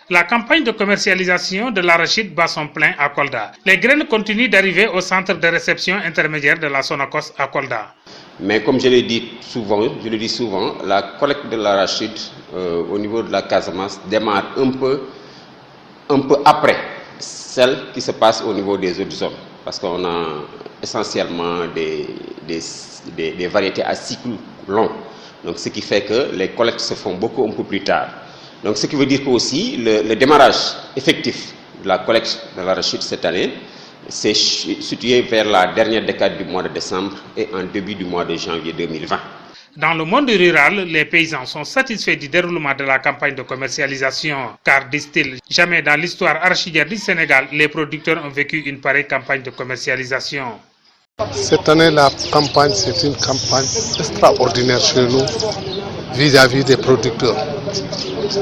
La campagne de commercialisation de l'arachide bat son plein à Kolda. Les graines continuent d'arriver au centre de réception intermédiaire de la Sonacos à Kolda. Mais comme je le dis souvent, la collecte de l'arachide au niveau de la Casamance démarre un peu après celle qui se passe au niveau des autres zones. Parce qu'on a essentiellement des variétés à cycle long. Donc ce qui fait que les collectes se font un peu plus tard. Donc ce qui veut dire que aussi le démarrage effectif de la collecte de l'arachide cette année s'est situé vers la dernière décade du mois de décembre et en début du mois de janvier 2020. Dans le monde rural, les paysans sont satisfaits du déroulement de la campagne de commercialisation, car, disent-ils, jamais dans l'histoire arachidière du Sénégal, les producteurs ont vécu une pareille campagne de commercialisation. Cette année, la campagne, c'est une campagne extraordinaire chez nous vis-à-vis des producteurs.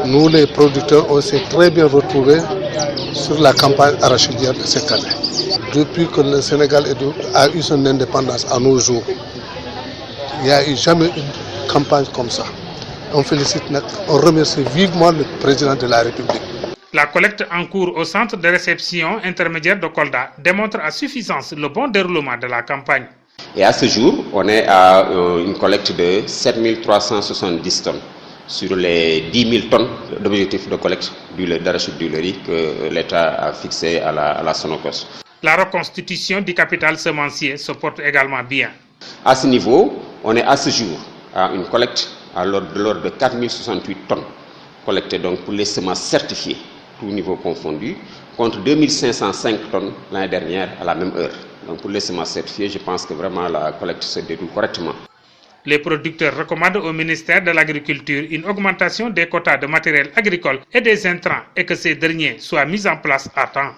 Nous, les producteurs, on s'est très bien retrouvés sur la campagne arachidière de cette année. Depuis que le Sénégal a eu son indépendance à nos jours, il n'y a eu jamais une campagne comme ça. On remercie vivement le président de la République. La collecte en cours au centre de réception intermédiaire de Kolda démontre à suffisance le bon déroulement de la campagne. Et à ce jour, on est à une collecte de 7370 tonnes sur les 10 000 tonnes d'objectifs de collecte d'arachide d'huilerie que l'État a fixé à la Sonacos. La reconstitution du capital semencier se porte également bien. À ce niveau, on est à ce jour à une collecte de l'ordre de 4068 tonnes collectées donc pour les semences certifiées, tout niveau confondu, contre 2505 tonnes l'année dernière à la même heure. Donc pour les semences certifiées, je pense que vraiment la collecte se déroule correctement. Les producteurs recommandent au ministère de l'Agriculture une augmentation des quotas de matériel agricole et des intrants et que ces derniers soient mis en place à temps.